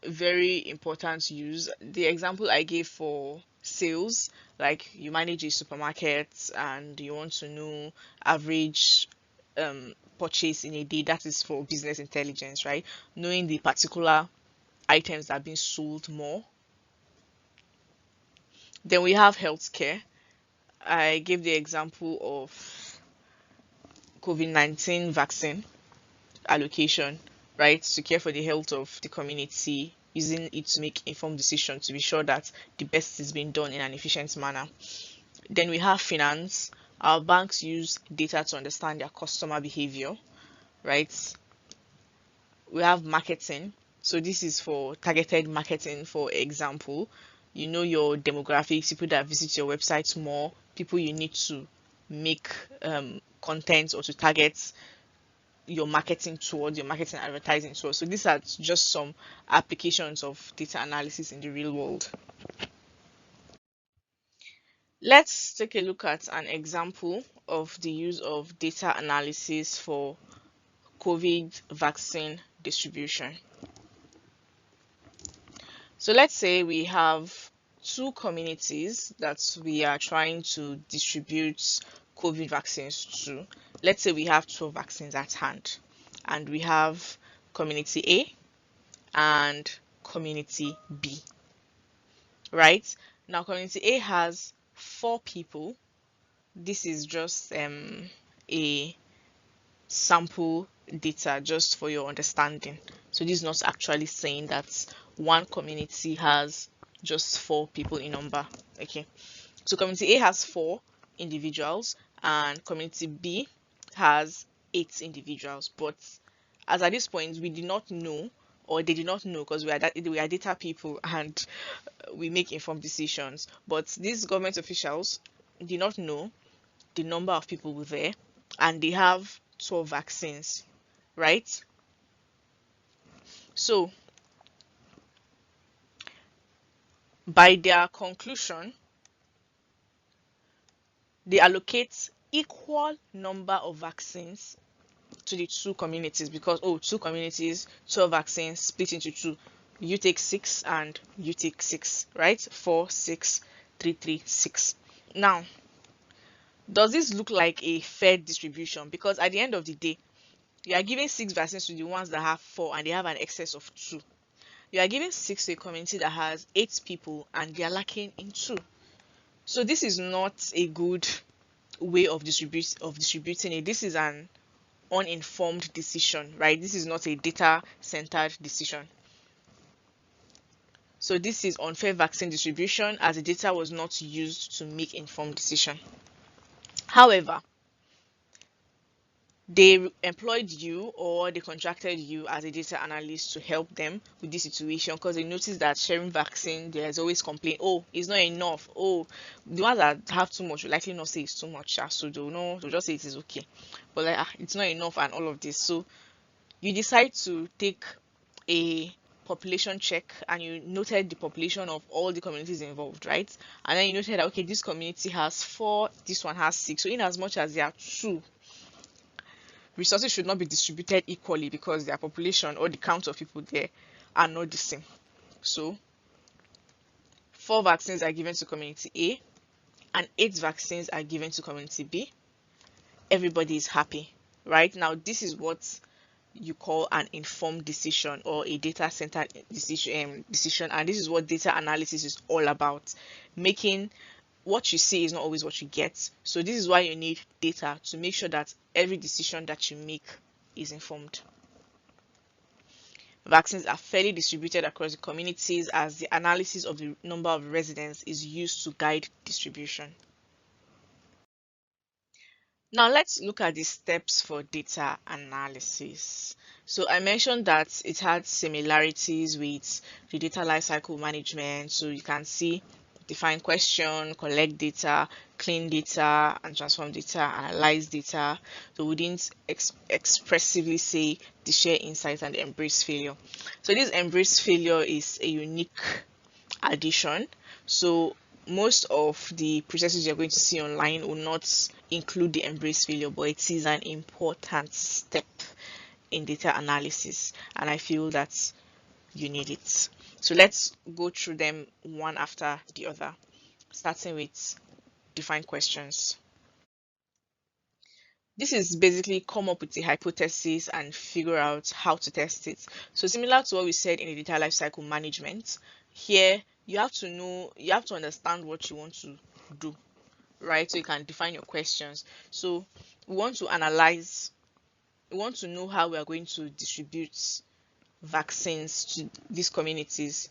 very important use. The example I gave for sales, like you manage a supermarket and you want to know average purchase in a day, that is for business intelligence, right? Knowing the particular items that are being sold more. Then we have healthcare. I gave the example of COVID-19 vaccine allocation, right, to care for the health of the community, using it to make informed decisions to be sure that the best is being done in an efficient manner. Then we have finance. Our banks use data to understand their customer behavior, right? We have marketing. So this is for targeted marketing. For example, you know your demographics, people that visit your website more, people you need to make content or to target your marketing towards, your marketing advertising towards. So these are just some applications of data analysis in the real world. Let's take a look at an example of the use of data analysis for COVID vaccine distribution. So let's say we have two communities that we are trying to distribute COVID vaccines to. Let's say we have 12 vaccines at hand, and we have community A and community B, right? Now, community A has 4 people. This is just a sample data just for your understanding. So this is not actually saying that one community has just 4 people in number. Okay, so community A has 4 individuals and community B has 8 individuals. But as at this point, we did not know, or they did not know, because we are data people and we make informed decisions. But these government officials did not know the number of people there, and they have 12 vaccines, right? So by their conclusion, they allocate equal number of vaccines to the two communities, because, oh, two communities, 12 vaccines split into 2. You take 6 and you take 6, right? 4, 6, 3, 3, 6. Now, does this look like a fair distribution? Because at the end of the day, you are giving 6 vaccines to the ones that have 4 and they have an excess of 2. You are giving 6 to a community that has 8 people and they are lacking in 2. So this is not a good way of distributing it. This is an uninformed decision, right? This is not a data-centered decision. So this is unfair vaccine distribution, as the data was not used to make informed decision. However, they employed you, or they contracted you as a data analyst to help them with this situation, because they noticed that sharing vaccine, there's always complaint, oh, it's not enough, oh, the ones that have too much will likely not say it's too much, so they'll just say it is okay, but like, it's not enough and all of this. So you decide to take a population check, and you noted the population of all the communities involved, right? And then you noted that, okay, this community has 4, this one has 6. So in as much as there are 2, resources should not be distributed equally, because their population or the count of people there are not the same. So 4 vaccines are given to community A and 8 vaccines are given to community B. Everybody is happy, right? Now, this is what you call an informed decision or a data-centered decision. And this is what data analysis is all about. Making what you see is not always what you get. So this is why you need data to make sure that every decision that you make is informed. Vaccines are fairly distributed across the communities as the analysis of the number of residents is used to guide distribution. Now let's look at the steps for data analysis. So I mentioned that it had similarities with the data lifecycle management. So you can see define question, collect data, clean data, and transform data, analyze data. So we didn't expressively say the share insights and the embrace failure. So this embrace failure is a unique addition. So most of the processes you're going to see online will not include the embrace failure, but it is an important step in data analysis, and I feel that you need it. So let's go through them one after the other, starting with define questions. This is basically come up with a hypothesis and figure out how to test it. So similar to what we said in the data lifecycle management, here you have to know, you have to understand what you want to do, right? So you can define your questions. So we want to analyze, we want to know how we are going to distribute vaccines to these communities.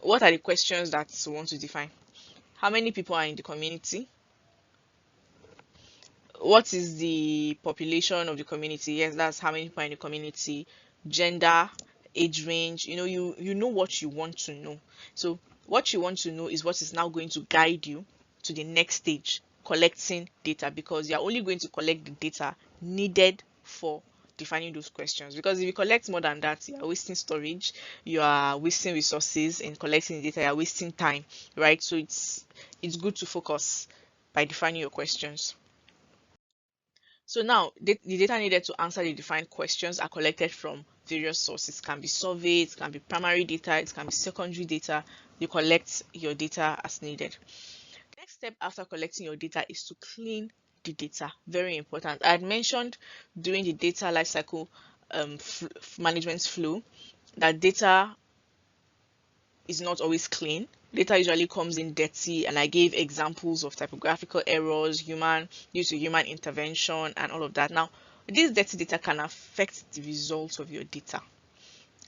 What are the questions that we want to define? How many people are in the community? What is the population of the community? Yes, that's how many people are in the community. Gender, age range. You know what you want to know. So what you want to know is what is now going to guide you to the next stage, collecting data, because you're only going to collect the data needed for defining those questions. Because if you collect more than that, you are wasting storage, you are wasting resources in collecting the data, you are wasting time, right? So it's good to focus by defining your questions. So now the data needed to answer the defined questions are collected from various sources. It can be surveys, it can be primary data, it can be secondary data. You collect your data as needed. The next step after collecting your data is to clean the data. Very important. I had mentioned during the data lifecycle management flow that data is not always clean. Data usually comes in dirty, and I gave examples of typographical errors, due to human intervention, and all of that. Now, this dirty data can affect the results of your data.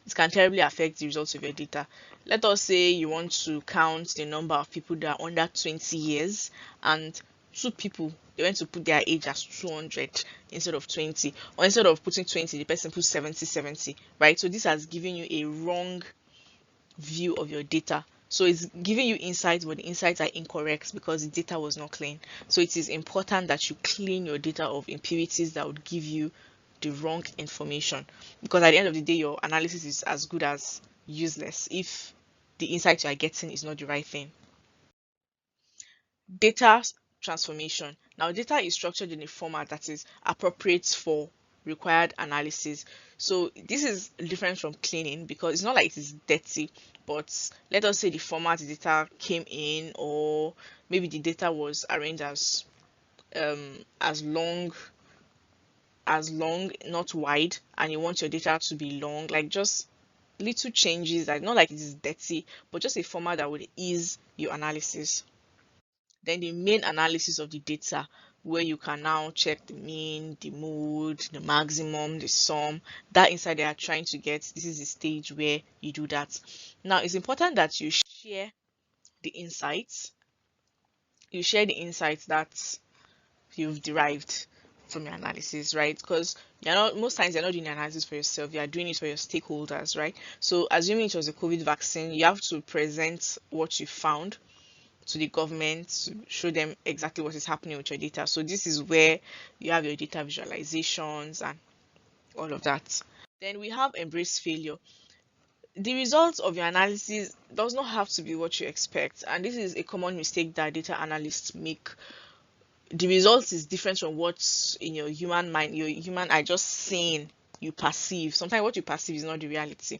It can terribly affect the results of your data. Let us say you want to count the number of people that are under 20 years, and two people, they went to put their age as 200 instead of 20, or instead of putting 20, the person put 70, right? So this has given you a wrong view of your data. So it's giving you insights, but the insights are incorrect because the data was not clean. So it is important that you clean your data of impurities that would give you the wrong information, because at the end of the day, your analysis is as good as useless if the insight you are getting is not the right thing. Data transformation. Now, data is structured in a format that is appropriate for required analysis. So this is different from cleaning because it's not like it is dirty, but let us say the format the data came in, or maybe the data was arranged as long, not wide, and you want your data to be long, like just little changes, like not like it is dirty, but just a format that would ease your analysis. Then the main analysis of the data, where you can now check the mean, the mode, the maximum, the sum, that insight they are trying to get. This is the stage where you do that. Now it's important that you share the insights. You share the insights that you've derived from your analysis, right? Because you're not, most times you're not doing the analysis for yourself, you are doing it for your stakeholders, right? So assuming it was a COVID vaccine, you have to present what you found to the government to show them exactly what is happening with your data. So this is where you have your data visualizations and all of that. Then we have embrace failure. The results of your analysis does not have to be what you expect, and this is a common mistake that data analysts make. The result is different from what's in your human mind, your human eye just saying you perceive. Sometimes what you perceive is not the reality.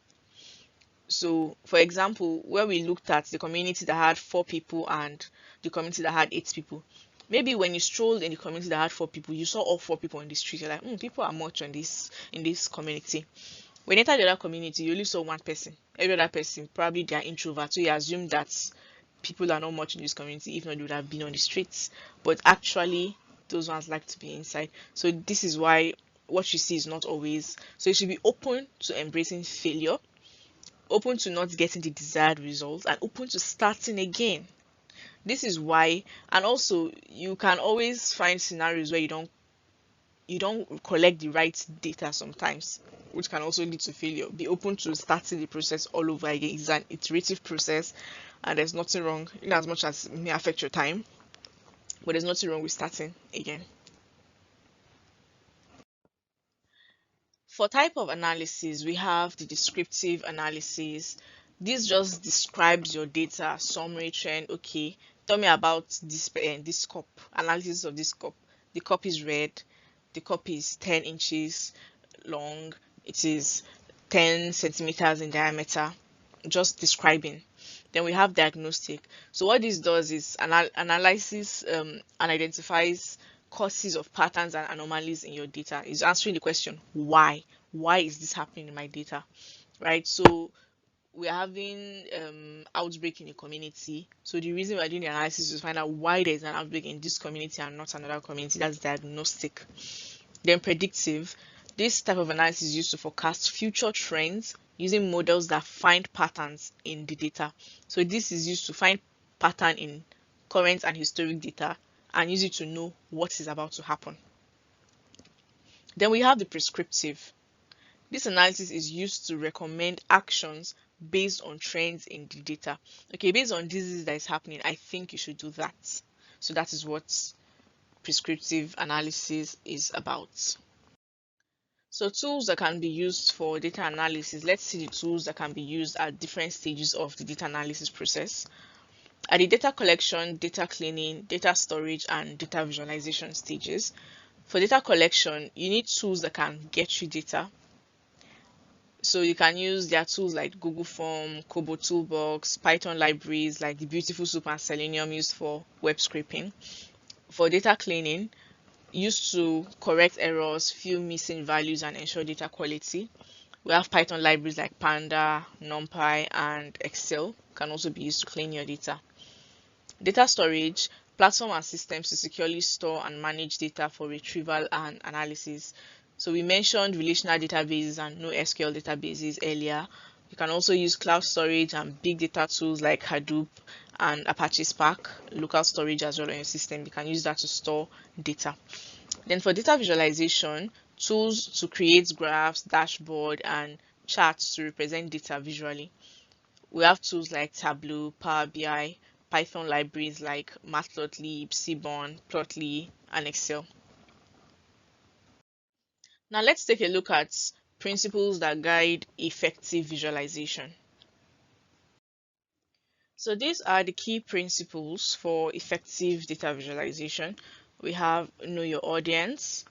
So, for example, where we looked at the community that had 4 people and the community that had 8 people, Maybe when you strolled in the community that had 4 people, you saw all 4 people in the street. You're like, people are much on this in this community. When you enter the other community, you only saw one person. Every other person, probably they are introverts. So you assume that people are not much in this community, if not they would have been on the streets. But actually, those ones like to be inside. So this is why what you see is not always. So you should be open to embracing failure, open to not getting the desired results, and open to starting again. This is why, and also you can always find scenarios where you don't collect the right data sometimes, which can also lead to failure. Be open to starting the process all over again. It's an iterative process, and there's nothing wrong, in as much as it may affect your time, but there's nothing wrong with starting again. For type of analysis, we have the descriptive analysis. This just describes your data, summary, trend. Okay, tell me about this cup, analysis of this cup. The cup is red. The cup is 10 inches long. It is 10 centimeters in diameter. Just describing. Then we have diagnostic. So what this does is analyzes and identifies causes of patterns and anomalies in your data. Is answering the question why. Why is this happening in my data? Right? So we're having outbreak in a community. So the reason we're doing the analysis is to find out why there's an outbreak in this community and not another community. That's diagnostic. Then predictive. This type of analysis is used to forecast future trends using models that find patterns in the data. So this is used to find pattern in current and historic data and use it to know what is about to happen. Then we have the prescriptive. This analysis is used to recommend actions based on trends in the data. Okay, based on disease that is happening, I think you should do that. So that is what prescriptive analysis is about. So tools that can be used for data analysis. Let's see the tools that can be used at different stages of the data analysis process. At the data collection, data cleaning, data storage, and data visualization stages. For data collection, you need tools that can get you data. So you can use their tools like Google Form, Kobo Toolbox, Python libraries like the Beautiful Soup and Selenium used for web scraping. For data cleaning, used to correct errors, fill missing values, and ensure data quality. We have Python libraries like Panda, NumPy, and Excel can also be used to clean your data. Data storage, platform and systems to securely store and manage data for retrieval and analysis. So we mentioned relational databases and NoSQL databases earlier. You can also use cloud storage and big data tools like Hadoop and Apache Spark, local storage as well on your system. You can use that to store data. Then for data visualization, tools to create graphs, dashboard, and charts to represent data visually. We have tools like Tableau, Power BI, Python libraries like Matplotlib, Seaborn, Plotly, and Excel. Now let's take a look at principles that guide effective visualization. So these are the key principles for effective data visualization. We have know your audience,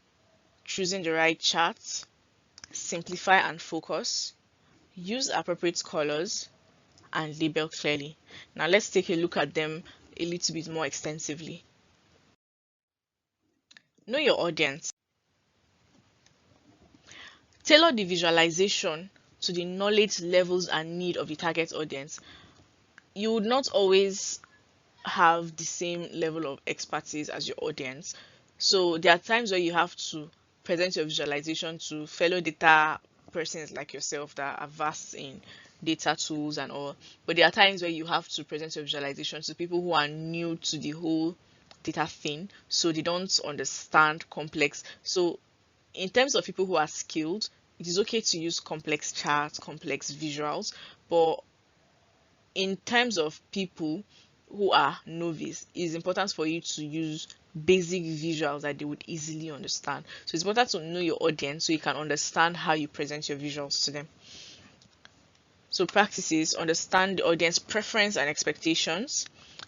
choosing the right charts, simplify and focus, use appropriate colors, and label clearly. Now let's take a look at them a little bit more extensively. Know your audience. Tailor the visualization to the knowledge levels and need of the target audience. You would not always have the same level of expertise as your audience. So there are times where you have to present your visualization to fellow data persons like yourself that are vast in data tools and all. But there are times where you have to present your visualization to people who are new to the whole data thing, so they don't understand complex. So in terms of people who are skilled, it is okay to use complex charts, complex visuals, but in terms of people who are novice, it's important for you to use basic visuals that they would easily understand. So it's important to know your audience so you can understand how you present your visuals to them. So practices: understand the audience preference and expectations,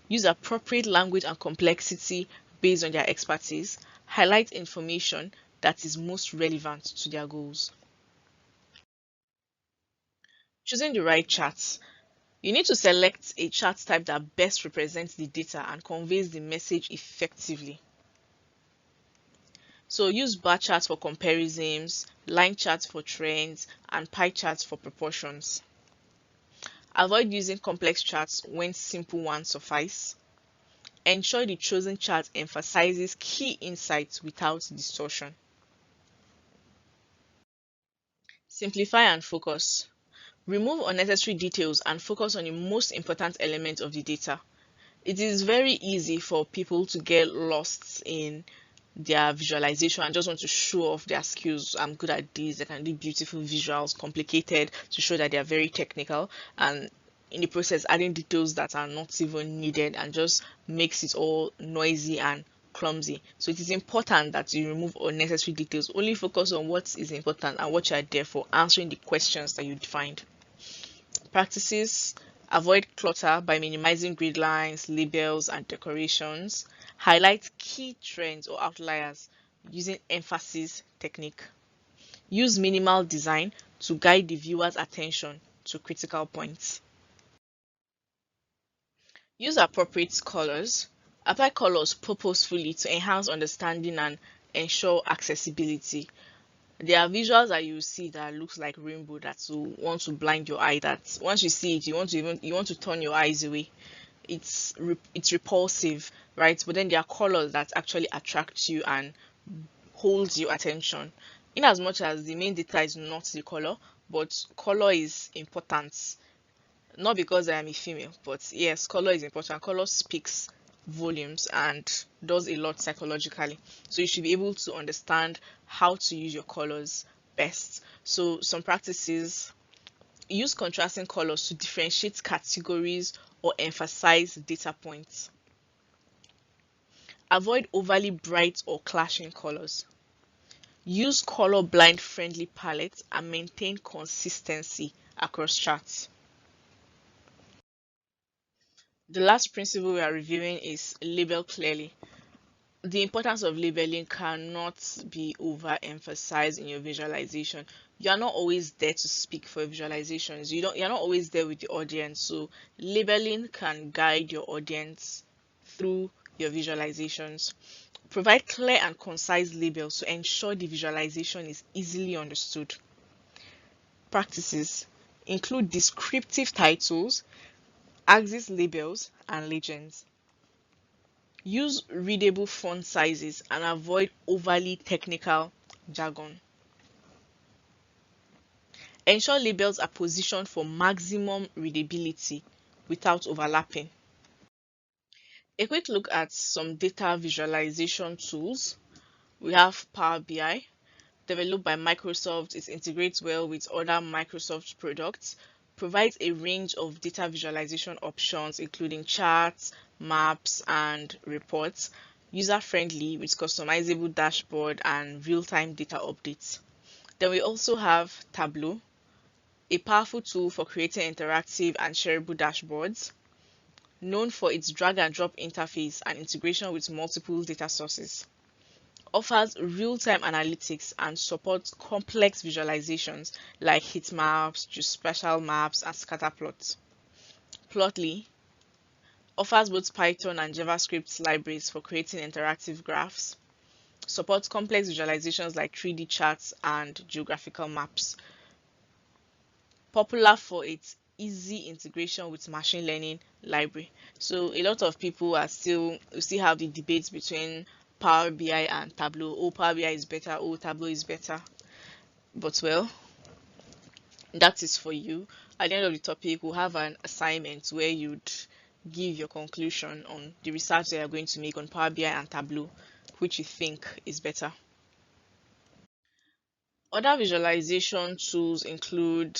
use appropriate language and complexity based on their expertise, highlight information that is most relevant to their goals. Choosing the right charts. You need to select a chart type that best represents the data and conveys the message effectively. So use bar charts for comparisons, line charts for trends, and pie charts for proportions. Avoid using complex charts when simple ones suffice. Ensure the chosen chart emphasizes key insights without distortion. Simplify and focus. Remove unnecessary details and focus on the most important element of the data. It is very easy for people to get lost in their visualization and just want to show off their skills. I'm good at this, I can do beautiful visuals, complicated, to show that they are very technical, and in the process adding details that are not even needed and just makes it all noisy and clumsy. So it is important that you remove unnecessary details, only focus on what is important and what you are there for, answering the questions that you defined. Practices: avoid clutter by minimizing grid lines, labels, and decorations. Highlight key trends or outliers using emphasis technique. Use minimal design to guide the viewer's attention to critical points. Use appropriate colors. Apply colors purposefully to enhance understanding and ensure accessibility. There are visuals that you see that looks like rainbow that will want to blind your eye, that once you see it you want to turn your eyes away. It's repulsive, right? But then there are colors that actually attract you and holds your attention. In as much as the main data is not the color, but color is important. Not because I am a female, but yes, color is important. Color speaks volumes and does a lot psychologically. So you should be able to understand how to use your colors best. So some practices: use contrasting colors to differentiate categories or emphasize data points. Avoid overly bright or clashing colors. Use color blind friendly palettes and maintain consistency across charts. The last principle we are reviewing is label clearly. The importance of labeling cannot be overemphasized in your visualization. You are not always there to speak for visualizations. You're not always there with the audience. So labeling can guide your audience through your visualizations. Provide clear and concise labels to ensure the visualization is easily understood. Practices include descriptive titles, axis labels, and legends. Use readable font sizes and avoid overly technical jargon. Ensure labels are positioned for maximum readability without overlapping. A quick look at some data visualization tools. We have Power BI, developed by Microsoft. It integrates well with other Microsoft products, provides a range of data visualization options, including charts, maps, and reports, user-friendly with customizable dashboard and real-time data updates. Then we also have Tableau, a powerful tool for creating interactive and shareable dashboards, known for its drag and drop interface and integration with multiple data sources. Offers real-time analytics and supports complex visualizations like heat maps, geospatial maps, and scatter plots. Plotly offers both Python and JavaScript libraries for creating interactive graphs. Supports complex visualizations like 3D charts and geographical maps. Popular for its easy integration with machine learning library. So a lot of people are still have the debates between Power BI and Tableau. Oh, Power BI is better. Oh, Tableau is better. But well, that is for you. At the end of the topic, we'll have an assignment where you'd give your conclusion on the research that you're going to make on Power BI and Tableau, which you think is better. Other visualization tools include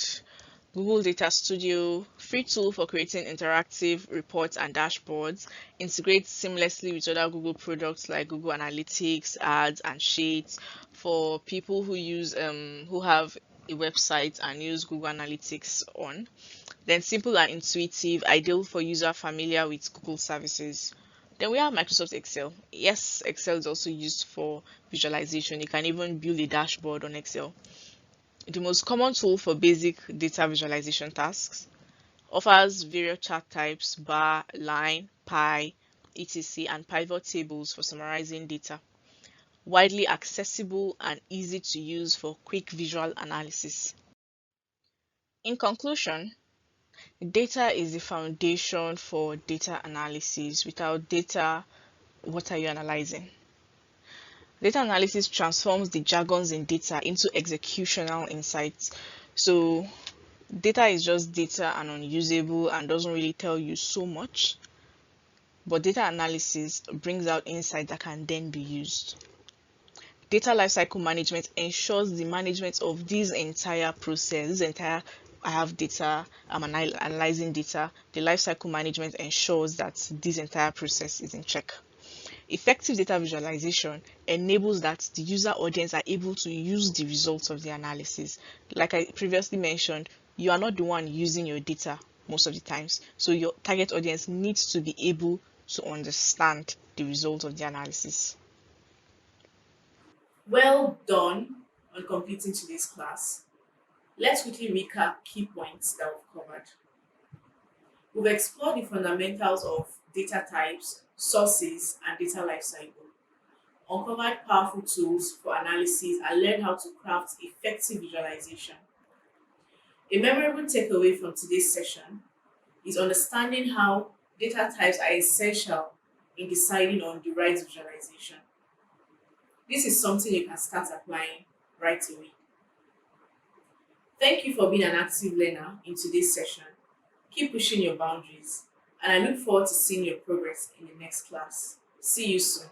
Google Data Studio, free tool for creating interactive reports and dashboards, integrates seamlessly with other Google products like Google Analytics, Ads, and Sheets for people who have a website and use Google Analytics on. Then simple and intuitive, ideal for user familiar with Google services. Then we have Microsoft Excel. Yes, Excel is also used for visualization. You can even build a dashboard on Excel. The most common tool for basic data visualization tasks. offers various chart types, bar, line, pie, etc., and pivot tables for summarizing data. Widely accessible and easy to use for quick visual analysis. In conclusion, data is the foundation for data analysis. Without data, what are you analyzing? Data analysis transforms the jargons in data into executional insights. So data is just data and unusable and doesn't really tell you so much. But data analysis brings out insight that can then be used. Data lifecycle management ensures the management of this entire process, I have data, I'm analyzing data. The lifecycle management ensures that this entire process is in check. Effective data visualization enables that the user audience are able to use the results of the analysis. Like I previously mentioned, you are not the one using your data most of the times. So your target audience needs to be able to understand the result of the analysis. Well done on completing today's class. Let's quickly recap key points that we've covered. We've explored the fundamentals of data types, sources, and data lifecycle, uncovered powerful tools for analysis, and learned how to craft effective visualization. A memorable takeaway from today's session is understanding how data types are essential in deciding on the right visualization. This is something you can start applying right away. Thank you for being an active learner in today's session. Keep pushing your boundaries, and I look forward to seeing your progress in the next class. See you soon.